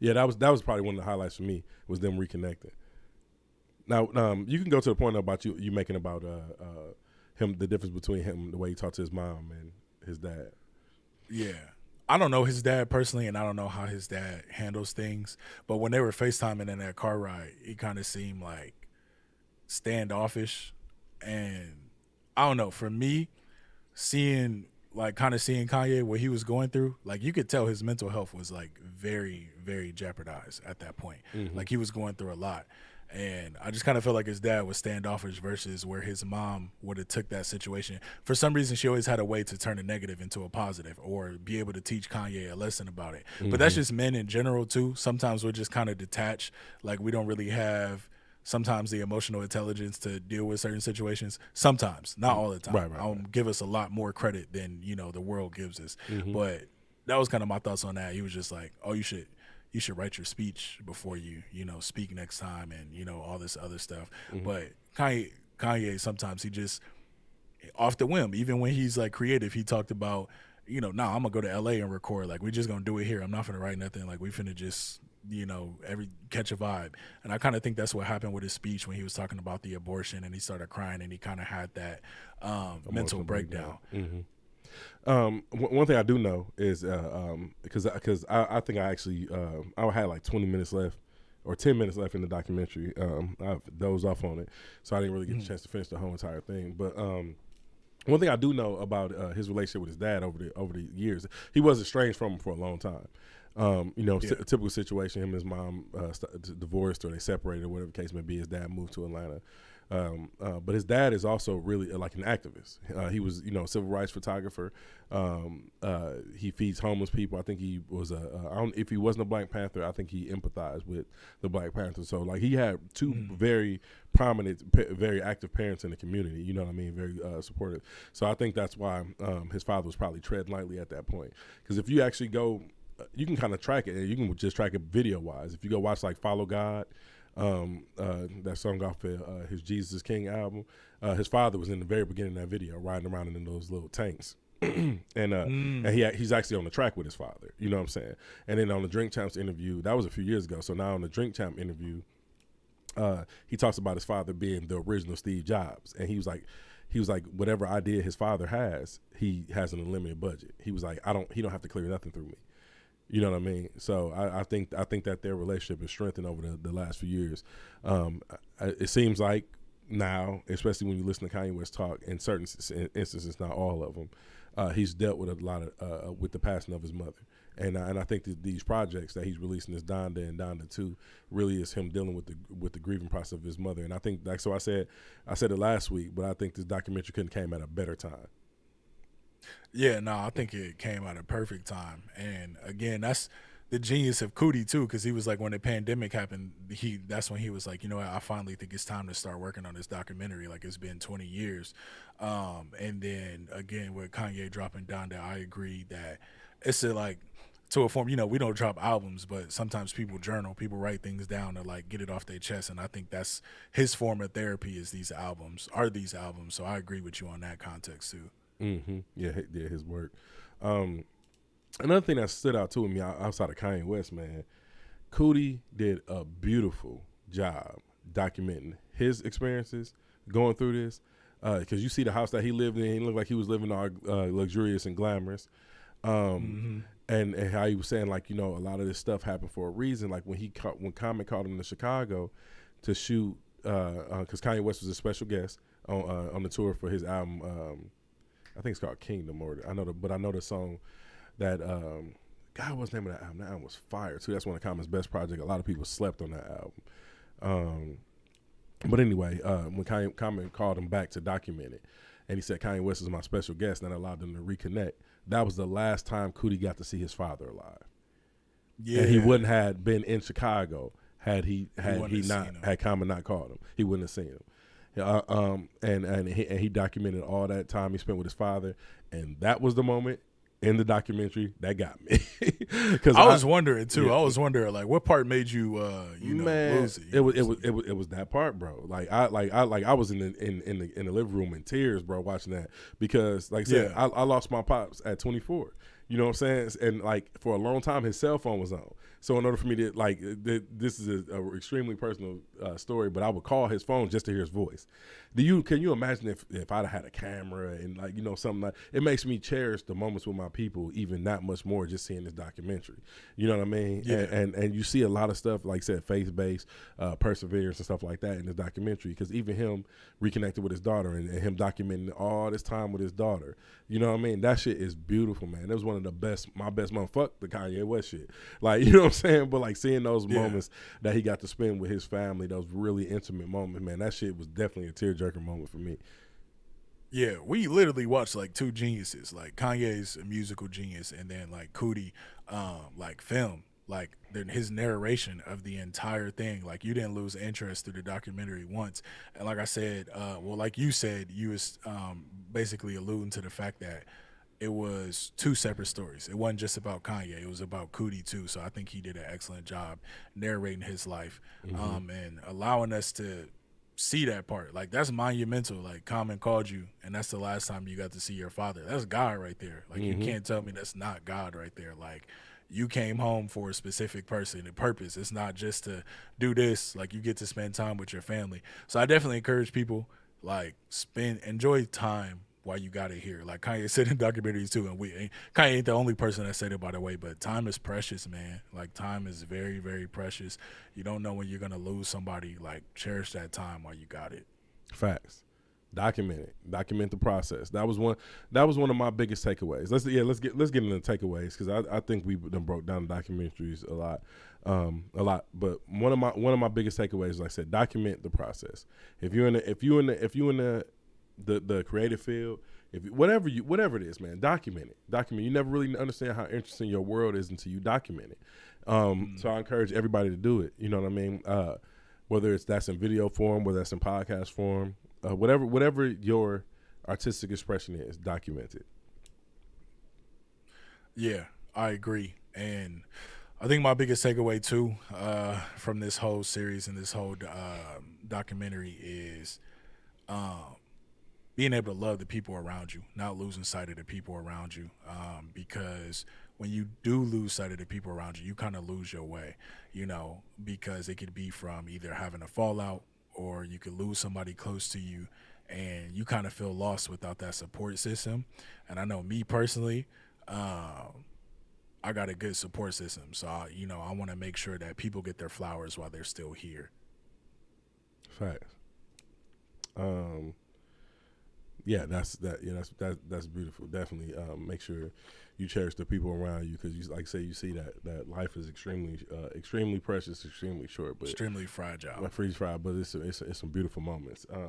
Yeah, that was probably one of the highlights for me was them reconnecting. Now, you can go to the point about you making about him, the difference between him, the way he talked to his mom and his dad. Yeah. I don't know his dad personally, and I don't know how his dad handles things. But when they were FaceTiming in that car ride, he kind of seemed like standoffish. And I don't know, for me, seeing Kanye, what he was going through, like you could tell his mental health was like very, very jeopardized at that point. Like he was going through a lot. And I just kind of felt like his dad was standoffish versus where his mom would have took that situation. For some reason, she always had a way to turn a negative into a positive or be able to teach Kanye a lesson about it. But that's just men in general, too. Sometimes we're just kind of detached. Like we don't really have sometimes the emotional intelligence to deal with certain situations. Sometimes, not all the time. Right. I'll give us a lot more credit than, the world gives us. But that was kind of my thoughts on that. He was just like, oh, you should write your speech before you speak next time and all this other stuff. But Kanye sometimes he just off the whim, even when he's like creative, he talked about I'm gonna go to LA and record, like we're just gonna do it here, I'm not gonna write nothing, like we finna just catch a vibe. And I kind of think that's what happened with his speech when he was talking about the abortion and he started crying and he kind of had that mental breakdown. One thing I do know is because I think I actually I had like 20 minutes left or 10 minutes left in the documentary. I dozed off on it, so I didn't really get a chance to finish the whole entire thing. But one thing I do know about his relationship with his dad over the years, he was estranged from him for a long time. A typical situation, him and his mom divorced or they separated or whatever the case may be. His dad moved to Atlanta. But his dad is also really like an activist. He was, a civil rights photographer. He feeds homeless people. I think he was if he wasn't a Black Panther, I think he empathized with the Black Panther. So like he had two very prominent, very active parents in the community. You know what I mean? Very supportive. So I think that's why his father was probably treading lightly at that point. Because if you actually go, you can kind of track it, and you can just track it video wise. If you go watch like Follow God, that song off of his Jesus is King album, his father was in the very beginning of that video riding around in those little tanks. and he's actually on the track with his father, you know what I'm saying? And then on the Drink Champs interview, that was a few years ago, so now on the Drink Champ interview, he talks about his father being the original Steve Jobs, and he was like whatever idea his father has, he has an unlimited budget. He was like, he don't have to clear nothing through me. You know what I mean? So I think that their relationship is strengthened over the last few years. It seems like now, especially when you listen to Kanye West talk, in certain instances, not all of them, he's dealt with a lot of with the passing of his mother, And I think that these projects that he's releasing, this Donda and Donda 2, really is him dealing with the grieving process of his mother. And I think, like, so I said it last week, but I think this documentary couldn't came at a better time. Yeah, no, I think it came at a perfect time. And again, that's the genius of Cootie too, because he was like, when the pandemic happened, that's when he was like, you know what, I finally think it's time to start working on this documentary. Like, it's been 20 years. And then again with Kanye dropping Donda, I agree that it's like, to a form, you know, we don't drop albums, but sometimes people journal, people write things down to like get it off their chest. And I think that's his form of therapy is these albums. So I agree with you on that context too. Mm-hmm. Yeah, his work. Another thing that stood out to me outside of Kanye West, man, Cootie did a beautiful job documenting his experiences going through this. Because you see the house that he lived in, he looked like he was living all luxurious and glamorous. And how he was saying, like, you know, a lot of this stuff happened for a reason. Like when Common called him to Chicago to shoot, because Kanye West was a special guest on the tour for his album. I think it's called Kingdom, I know the song that God, what's the name of that album? That album was fire too. That's one of Common's best projects. A lot of people slept on that album. But anyway, when Common called him back to document it, and he said Kanye West is my special guest, and that allowed them to reconnect. That was the last time Cootie got to see his father alive. Yeah, and he wouldn't have been in Chicago had Common not called him. He wouldn't have seen him. And he documented all that time he spent with his father, and that was the moment in the documentary that got me. Because I was wondering too. Yeah. I was wondering, like, what part made you lose it? It was that part, bro. I was in the living room in tears, bro, watching that, because, like I said, I lost my pops at 24. You know what I'm saying? And like for a long time, his cell phone was on. So in order for me to this is a extremely personal story, but I would call his phone just to hear his voice. Can you imagine if I'd had a camera and, like, you know, something like it makes me cherish the moments with my people even that much more just seeing this documentary. You know what I mean? Yeah. And you see a lot of stuff, like I said, faith-based, perseverance and stuff like that in this documentary, because even him reconnected with his daughter and him documenting all this time with his daughter. You know what I mean? That shit is beautiful, man. It was one of my best month. Fuck the Kanye West shit. Like, you know what I'm saying? But like seeing those moments that he got to spend with his family, those really intimate moments, man, that shit was definitely a tearjerker moment for me. Yeah, we literally watched like two geniuses. Like, Kanye's a musical genius, and then like Cootie, like film, like his narration of the entire thing. Like, you didn't lose interest through the documentary once. And like I said, like you said, you was basically alluding to the fact that it was two separate stories. It wasn't just about Kanye. It was about Cootie too. So I think he did an excellent job narrating his life, and allowing us to see that part. Like, that's monumental. Like, Common called you, and that's the last time you got to see your father. That's God right there. Like, you can't tell me that's not God right there. Like, you came home for a specific person and purpose. It's not just to do this. Like, you get to spend time with your family. So I definitely encourage people, like, enjoy time while you got it here. Like Kanye said in documentaries too, and Kanye ain't the only person that said it, by the way, but time is precious, man. Like, time is very, very precious. You don't know when you're gonna lose somebody. Like, cherish that time while you got it. Facts. Document it. Document the process. That was one of my biggest takeaways. Let's get into the takeaways, because I think we done broke down the documentaries a lot. But one of my biggest takeaways, like I said, document the process. If you in the creative field, whatever it is, man, document it. You never really understand how interesting your world is until you document it. So I encourage everybody to do it. You know what I mean? Whether that's in video form, whether that's in podcast form, whatever your artistic expression is, document it. Yeah, I agree. And I think my biggest takeaway too, from this whole series and this whole documentary is being able to love the people around you, not losing sight of the people around you, because when you do lose sight of the people around you, you kind of lose your way, you know, because it could be from either having a fallout, or you could lose somebody close to you and you kind of feel lost without that support system. And I know me personally, I got a good support system. So, I want to make sure that people get their flowers while they're still here. Facts. Yeah, that's beautiful. Definitely make sure you cherish the people around you, because you, like say, you see that life is extremely precious, extremely short, but extremely fragile. Freeze fried, but it's some beautiful moments. Let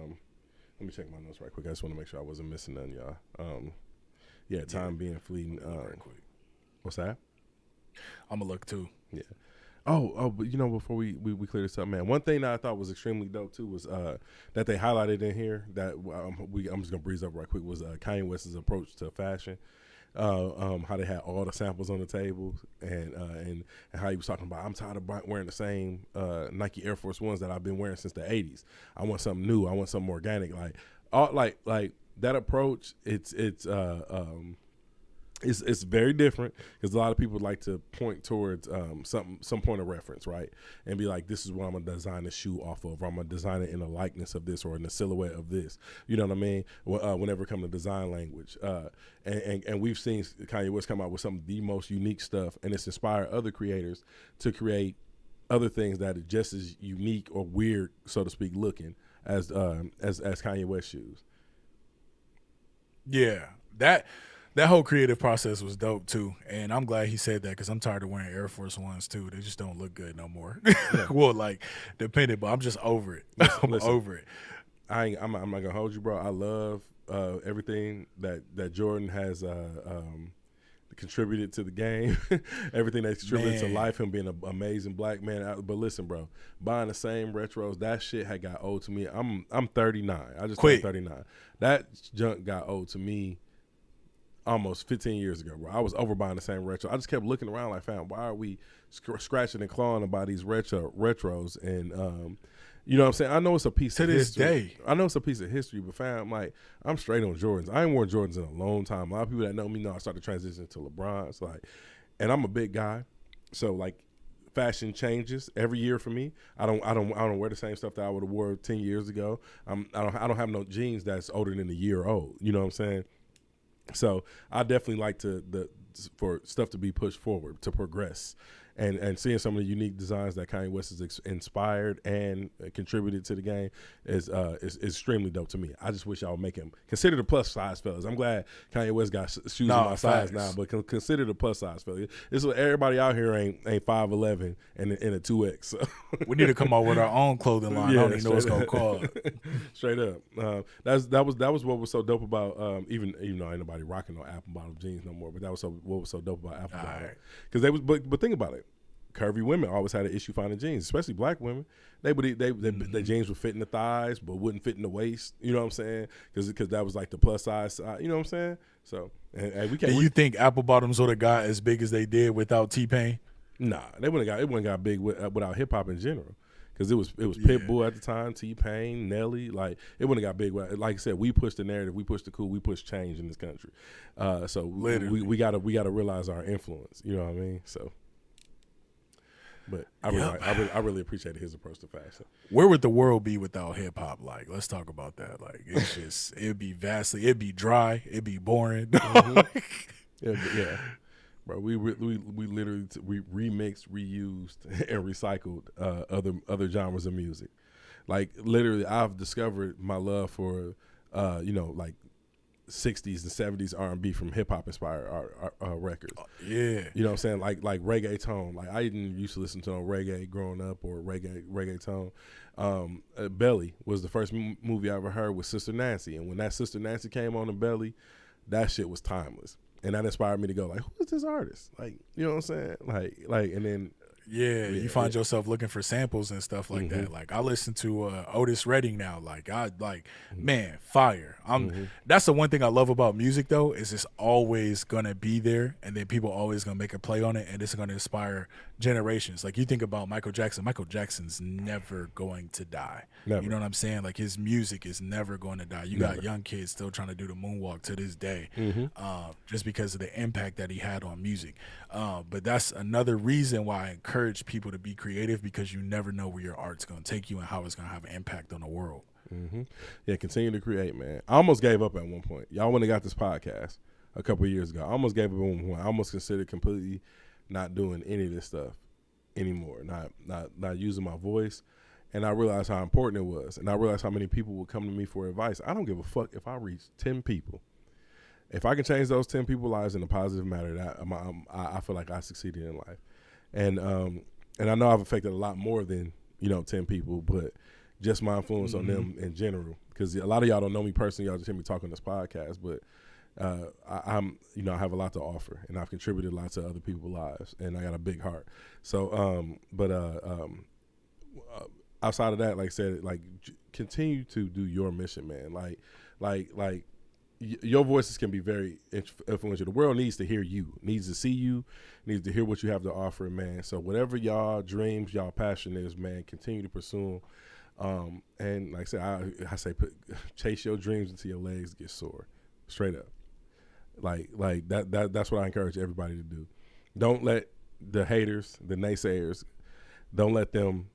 me check my notes right quick. I just want to make sure I wasn't missing none, y'all. Yeah, time being fleeting. Quick. What's that? I'm gonna look too. Yeah. Oh, but before we clear this up, man, one thing that I thought was extremely dope too was that they highlighted in here that I'm just gonna breeze up right quick, was Kanye West's approach to fashion. How they had all the samples on the table, and how he was talking about, I'm tired of wearing the same Nike Air Force Ones that I've been wearing since the 80s. I want something new. I want something organic. Like that approach. It's very different, because a lot of people like to point towards some point of reference, right, and be like, this is what I'm gonna design a shoe off of, or I'm gonna design it in a likeness of this or in the silhouette of this. You know what I mean? Whenever it comes to design language, and we've seen Kanye West come out with some of the most unique stuff, and it's inspired other creators to create other things that are just as unique or weird, so to speak, looking as Kanye West shoes. Yeah, that whole creative process was dope too, and I'm glad he said that, because I'm tired of wearing Air Force Ones too. They just don't look good no more. Well, like, dependent, but I'm just over it. I'm over it. I'm not gonna hold you, bro. I love everything that Jordan has contributed to the game, everything that's contributed to life, him being an amazing black man. But listen, bro, buying the same retros, that shit had got old to me. I'm 39. I just turned 39. That junk got old to me almost 15 years ago, bro. I was over buying the same retro. I just kept looking around like, fam, why are we scratching and clawing about these retros? And you know what I'm saying? I know it's a piece of history. To this day. I know it's a piece of history, but fam, like, I'm straight on Jordans. I ain't worn Jordans in a long time. A lot of people that know me know I started transitioning to LeBrons. Like, and I'm a big guy, so like, fashion changes every year for me. I don't wear the same stuff that I would have wore 10 years ago. I don't have no jeans that's older than a year old. You know what I'm saying? So I definitely like for stuff to be pushed forward, to progress, and seeing some of the unique designs that Kanye West has inspired and contributed to the game is extremely dope to me. I just wish y'all would make him consider the plus size fellas. I'm glad Kanye West got shoes in my size now, but consider the plus size fellas. It's everybody out here ain't 5'11" and in a 2X. So. We need to come out with our own clothing line. I don't even know what's gonna call it. Straight up. That was what was so dope about even though ain't nobody rocking no apple bottom jeans no more, but that was what was so dope about apple bottom, because they was but think about it. Curvy women always had an issue finding jeans, especially black women. Their jeans would fit in the thighs but wouldn't fit in the waist. You know what I'm saying? Because that was like the plus size. You know what I'm saying? So and we can't. Do you think apple bottoms would have got as big as they did without T-Pain? Nah, it wouldn't got big without hip hop in general. Because it was Pitbull at the time, T-Pain, Nelly. Like, it wouldn't have got big. Like I said, we pushed the narrative, we pushed the cool, we pushed change in this country. So we gotta realize our influence. You know what I mean? So. But I really appreciated his approach to fashion. Where would the world be without hip hop? Like, let's talk about that. Like, it's just, it'd be dry, it'd be boring. Mm-hmm. Yeah. Bro, we literally we remixed, reused, and recycled other genres of music. Like, literally, I've discovered my love for like 60s and 70s R&B from hip hop inspired records. Yeah, you know what I'm saying? Like reggaeton. Like, I didn't used to listen to no reggae growing up, or reggaeton. Belly was the first movie I ever heard with Sister Nancy, and when that Sister Nancy came on in Belly, that shit was timeless, and that inspired me to go like, who is this artist? Like, you know what I'm saying? Like, and then. Yeah, you find yourself looking for samples and stuff like that. Like, I listen to Otis Redding now. Like, man, fire. That's the one thing I love about music, though, is it's always gonna be there, and then people always gonna make a play on it, and it's gonna inspire generations. Like, you think about Michael Jackson. Michael Jackson's never going to die. Never. You know what I'm saying? Like, his music is never going to die. You got young kids still trying to do the moonwalk to this day, just because of the impact that he had on music. But that's another reason why I encourage people to be creative, because you never know where your art's going to take you and how it's going to have an impact on the world. Yeah, continue to create, man. I almost gave up at one point. Y'all wouldn't have got this podcast a couple of years ago. I almost gave up at one point. I almost considered completely not doing any of this stuff anymore, not using my voice. And I realized how important it was. And I realized how many people would come to me for advice. I don't give a fuck if I reach 10 people. If I can change those 10 people's lives in a positive manner, I feel like I succeeded in life. And I know I've affected a lot more than, 10 people, but just my influence on them in general. Because a lot of y'all don't know me personally. Y'all just hear me talk on this podcast. But I have a lot to offer. And I've contributed a lot to other people's lives. And I got a big heart. So, outside of that, like I said, like continue to do your mission, man. Like your voices can be very influential. The world needs to hear you, needs to see you, needs to hear what you have to offer, man. So whatever y'all dreams, y'all passion is, man, continue to pursue them. And like I said, I say chase your dreams until your legs get sore, straight up. Like that's what I encourage everybody to do. Don't let the haters, the naysayers, don't let them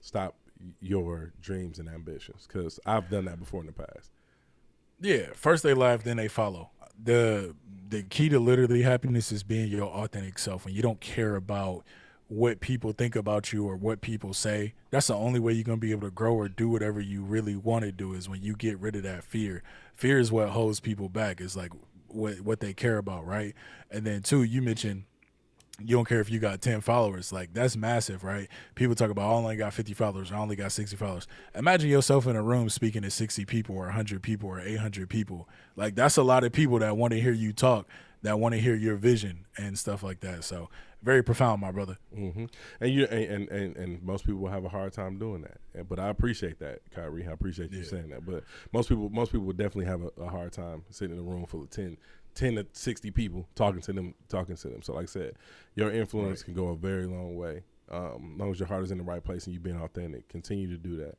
stop your dreams and ambitions, because I've done that before in the past. Yeah, first they laugh, then they follow. The key to literally happiness is being your authentic self. When you don't care about what people think about you or what people say, that's the only way you're going to be able to grow or do whatever you really want to do, is when you get rid of that fear. Fear is what holds people back. It's like what they care about, right? And then, two, you mentioned you don't care if you got 10 followers. Like, that's massive, right? People talk about, I only got 50 followers, I only got 60 followers. Imagine yourself in a room speaking to 60 people or 100 people or 800 people. Like, that's a lot of people that want to hear you talk, that want to hear your vision and stuff like that. So very profound, my brother. Mm-hmm. And most people will have a hard time doing that. But I appreciate that, Kyrie. I appreciate you saying that. But most people would definitely have a hard time sitting in a room full of 10 to 60 people talking to them. So like I said, your influence can go a very long way. As long as your heart is in the right place and you being authentic, continue to do that.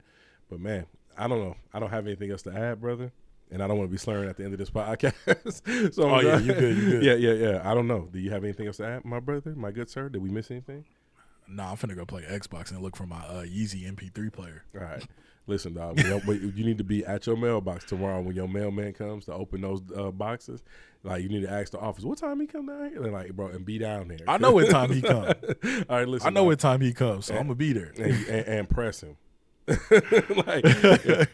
But man, I don't know. I don't have anything else to add, brother. And I don't want to be slurring at the end of this podcast. So you good. Yeah. I don't know. Do you have anything else to add, my brother, my good sir? Did we miss anything? Nah, I'm finna go play Xbox and look for my Yeezy MP3 player. All right. Listen, dog, you need to be at your mailbox tomorrow when your mailman comes to open those boxes. Like, you need to ask the office, what time he come down here? And like, bro, and be down there. I know what time he come. All right, listen. I know what time he comes, so I'm gonna be there. And press him.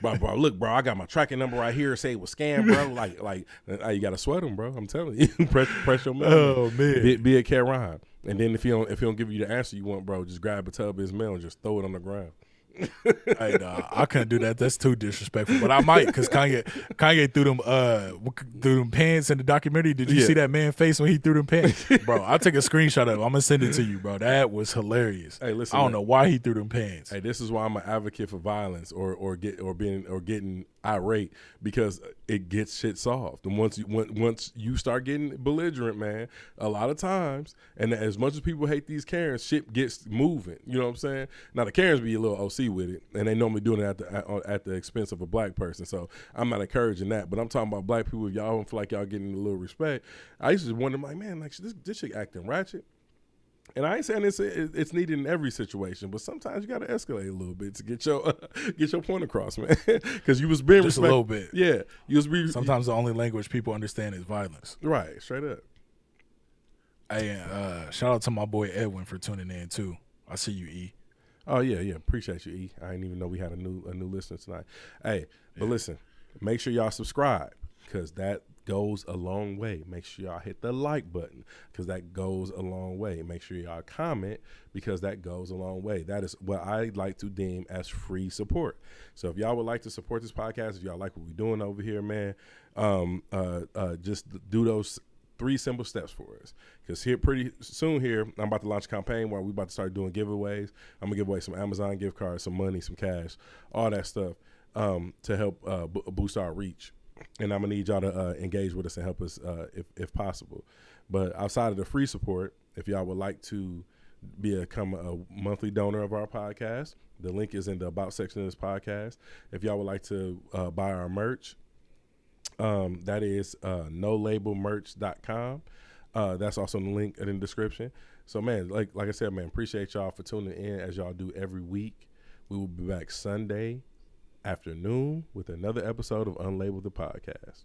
Bro, look, bro, I got my tracking number right here. Say it was scam, bro. Like you gotta sweat him, bro. I'm telling you, press your mail. Oh man, be a Karen. And then if he don't give you the answer you want, bro, just grab a tub of his mail and just throw it on the ground. Hey, nah, I couldn't do that. That's too disrespectful. But I might, because Kanye threw them pants in the documentary. Did you see that man's face when he threw them pants? Bro, I'll take a screenshot of it. I'm gonna send it to you, bro. That was hilarious. Hey, listen, I don't know why he threw them pants. Hey, this is why I'm an advocate for violence or getting irate, because it gets shit solved. And once you start getting belligerent, man, a lot of times, and as much as people hate these Karens, shit gets moving. You know what I'm saying? Now the Karens be a little OC with it, and they normally doing it at the expense of a black person. So I'm not encouraging that, but I'm talking about black people. If y'all don't feel like y'all getting a little respect, I used to wonder, like, man, like this shit acting ratchet. And I ain't saying it's needed in every situation, but sometimes you got to escalate a little bit to get your point across, man. Because you was being just a little bit. Yeah, sometimes the only language people understand is violence. Right, straight up. Hey, shout out to my boy Edwin for tuning in too. I see you, E. Oh yeah. Appreciate you, E. I didn't even know we had a new listener tonight. Hey, but listen, make sure y'all subscribe, because that goes a long way. Make sure y'all hit the like button, because that goes a long way. Make sure y'all comment, because that goes a long way. That is what I like to deem as free support. So if y'all would like to support this podcast, if y'all like what we're doing over here, man, just do those 3 simple steps for us, because here pretty soon here I'm about to launch a campaign where we about to start doing giveaways. I'm gonna give away some Amazon gift cards, some money, some cash, all that stuff to help boost our reach. And I'm gonna need y'all to engage with us and help us if possible. But outside of the free support, if y'all would like to become a monthly donor of our podcast, the link is in the about section of this podcast. If y'all would like to buy our merch, that is nolabelmerch.com. That's also in the link in the description. So man, like I said, man, appreciate y'all for tuning in as y'all do every week. We will be back Sunday afternoon with another episode of Unlabeled the Podcast.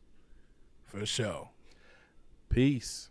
For sure. Peace.